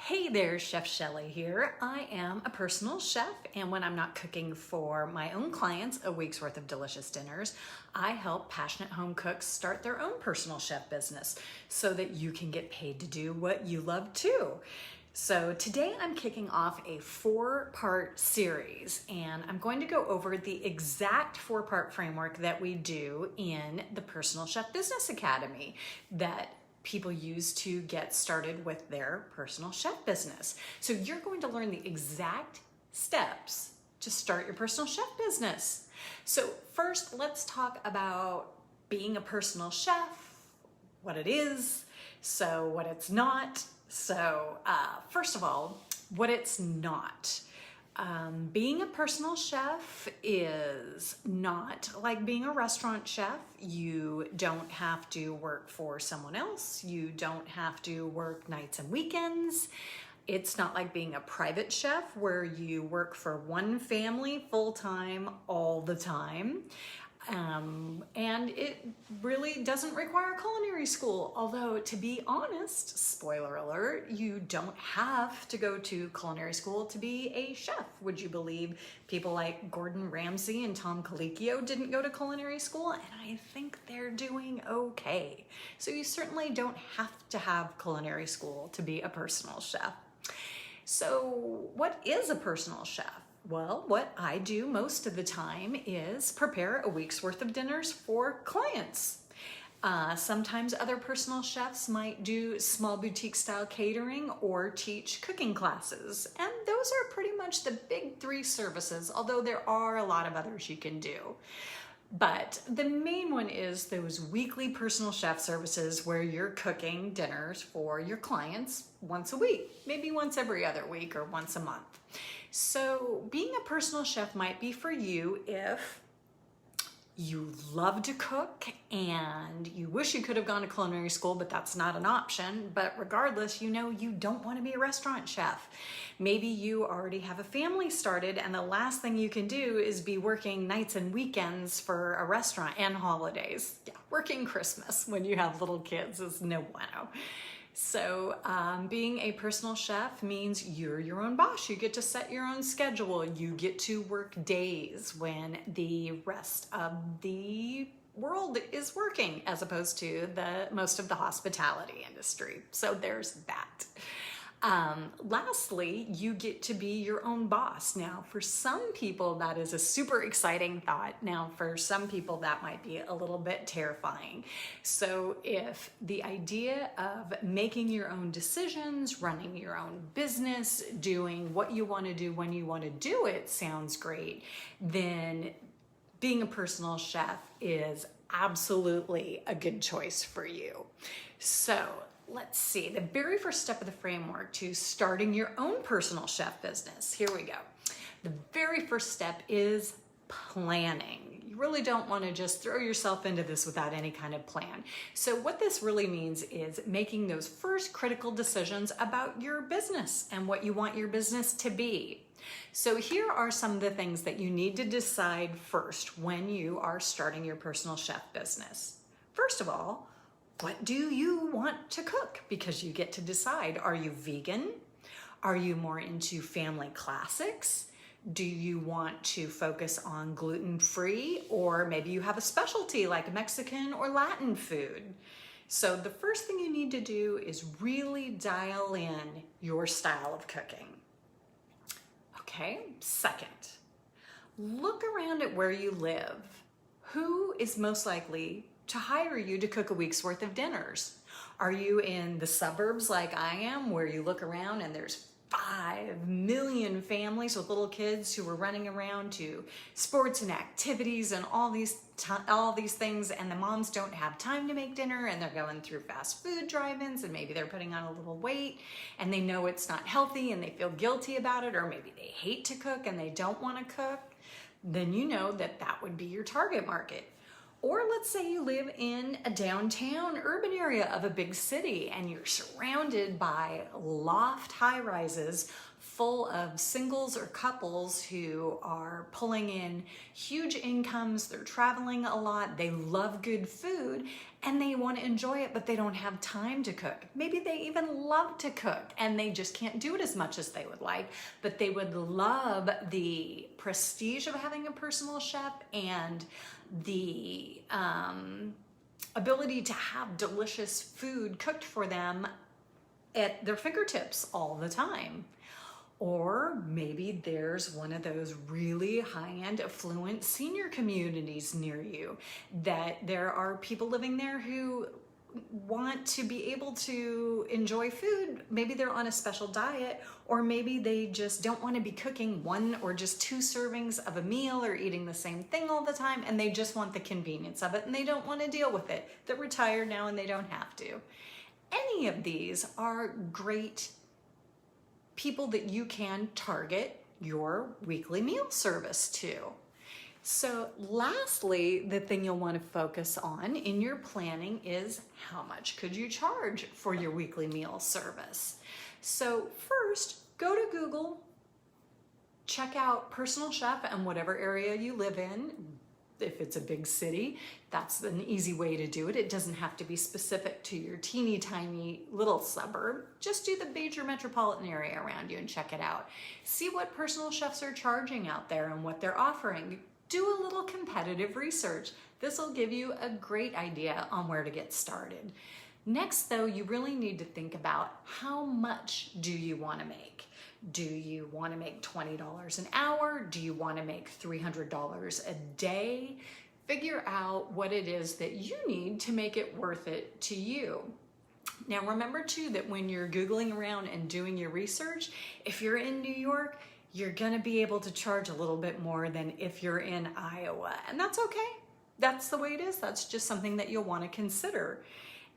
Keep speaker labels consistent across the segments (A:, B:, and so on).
A: Hey there, Chef Shelley here. I am a personal chef, and when I'm not cooking for my own clients a week's worth of delicious dinners, I help passionate home cooks start their own personal chef business so that you can get paid to do what you love too. So today I'm kicking off a 4-part series, and I'm going to go over the exact 4-part framework that we do in the Personal Chef Business Academy that people use to get started with their personal chef business. So you're going to learn the exact steps to start your personal chef business. So first, let's talk about being a personal chef, what it is, so what it's not. So first of all, what it's not. Being a personal chef is not like being a restaurant chef. You don't have to work for someone else. You don't have to work nights and weekends. It's not like being a private chef where you work for one family full-time all the time. And it really doesn't require culinary school. Although, to be honest, spoiler alert, you don't have to go to culinary school to be a chef. Would you believe people like Gordon Ramsay and Tom Colicchio didn't go to culinary school? And I think they're doing okay. So you certainly don't have to have culinary school to be a personal chef. So what is a personal chef? Well, what I do most of the time is prepare a week's worth of dinners for clients. Sometimes other personal chefs might do small boutique style catering or teach cooking classes. And those are pretty much the big 3 services, although there are a lot of others you can do. But the main one is those weekly personal chef services where you're cooking dinners for your clients once a week, maybe once every other week or once a month. So being a personal chef might be for you if you love to cook and you wish you could have gone to culinary school, but that's not an option. But regardless, you know you don't want to be a restaurant chef. Maybe you already have a family started and the last thing you can do is be working nights and weekends for a restaurant and holidays. Yeah, working Christmas when you have little kids is no bueno. So being a personal chef means you're your own boss. You get to set your own schedule. You get to work days when the rest of the world is working, as opposed to most of the hospitality industry. So there's that. Lastly, you get to be your own boss. Now, for some people, that is a super exciting thought. Now, for some people, that might be a little bit terrifying. So if the idea of making your own decisions, running your own business, doing what you want to do when you want to do it sounds great, then being a personal chef is absolutely a good choice for you. So let's see, the very first step of the framework to starting your own personal chef business. Here we go. The very first step is planning. You really don't want to just throw yourself into this without any kind of plan. So what this really means is making those first critical decisions about your business and what you want your business to be. So here are some of the things that you need to decide first when you are starting your personal chef business. First of all, what do you want to cook? Because you get to decide. Are you vegan? Are you more into family classics? Do you want to focus on gluten-free? Or maybe you have a specialty like Mexican or Latin food. So the first thing you need to do is really dial in your style of cooking. Okay, second, look around at where you live. Who is most likely to hire you to cook a week's worth of dinners? Are you in the suburbs like I am, where you look around and there's 5 million families with little kids who are running around to sports and activities and all these things, and the moms don't have time to make dinner and they're going through fast food drive-ins and maybe they're putting on a little weight and they know it's not healthy and they feel guilty about it, or maybe they hate to cook and they don't want to cook? Then you know that that would be your target market. Or let's say you live in a downtown urban area of a big city and you're surrounded by loft high-rises full of singles or couples who are pulling in huge incomes, they're traveling a lot, they love good food, and they want to enjoy it, but they don't have time to cook. Maybe they even love to cook and they just can't do it as much as they would like, but they would love the prestige of having a personal chef and the ability to have delicious food cooked for them at their fingertips all the time. Or maybe there's one of those really high-end affluent senior communities near you that there are people living there who want to be able to enjoy food. Maybe they're on a special diet, or maybe they just don't want to be cooking one or just two servings of a meal or eating the same thing all the time, and they just want the convenience of it and they don't want to deal with it. They're retired now and they don't have to. Any of these are great people that you can target your weekly meal service to. So lastly, the thing you'll want to focus on in your planning is how much could you charge for your weekly meal service? So first, go to Google, check out personal chef in whatever area you live in. If it's a big city, that's an easy way to do it. It doesn't have to be specific to your teeny tiny little suburb. Just do the major metropolitan area around you and check it out. See what personal chefs are charging out there and what they're offering. Do a little competitive research. This will give you a great idea on where to get started. Next, though, you really need to think about how much do you want to make? Do you want to make $20 an hour? Do you want to make $300 a day? Figure out what it is that you need to make it worth it to you. Now, remember too that when you're Googling around and doing your research, if you're in New York, you're going to be able to charge a little bit more than if you're in Iowa, and that's okay. That's the way it is. That's just something that you'll want to consider.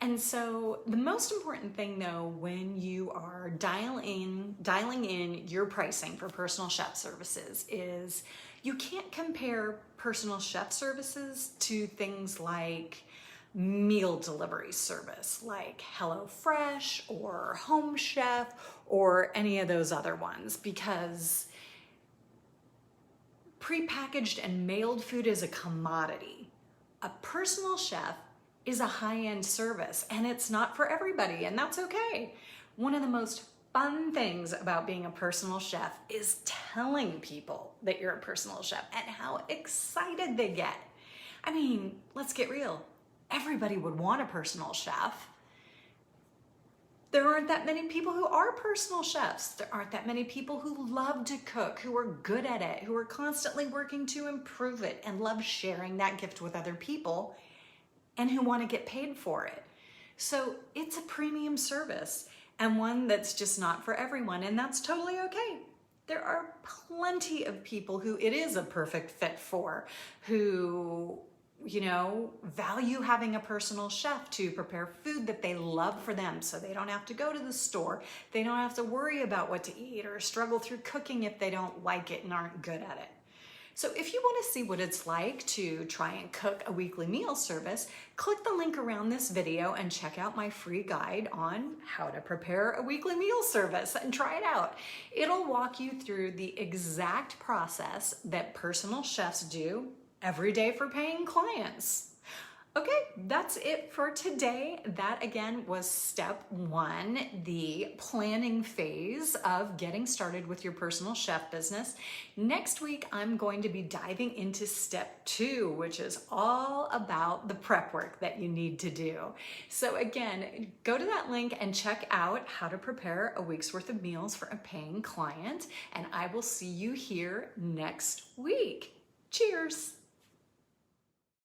A: And so the most important thing though, when you are dialing in your pricing for personal chef services is you can't compare personal chef services to things like meal delivery service like HelloFresh or Home Chef or any of those other ones, because prepackaged and mailed food is a commodity. A personal chef is a high-end service and it's not for everybody, and that's okay. One of the most fun things about being a personal chef is telling people that you're a personal chef and how excited they get. I mean, let's get real. Everybody would want a personal chef. There aren't that many people who are personal chefs. There aren't that many people who love to cook, who are good at it, who are constantly working to improve it and love sharing that gift with other people, and who want to get paid for it. So it's a premium service and one that's just not for everyone, and that's totally okay. There are plenty of people who it is a perfect fit for, who, you know, value having a personal chef to prepare food that they love for them so they don't have to go to the store. They don't have to worry about what to eat or struggle through cooking if they don't like it and aren't good at it. So if you want to see what it's like to try and cook a weekly meal service, click the link around this video and check out my free guide on how to prepare a weekly meal service and try it out. It'll walk you through the exact process that personal chefs do every day for paying clients. Okay, that's it for today. That again was step one, the planning phase of getting started with your personal chef business. Next week, I'm going to be diving into step two, which is all about the prep work that you need to do. So again, go to that link and check out how to prepare a week's worth of meals for a paying client. And I will see you here next week. Cheers.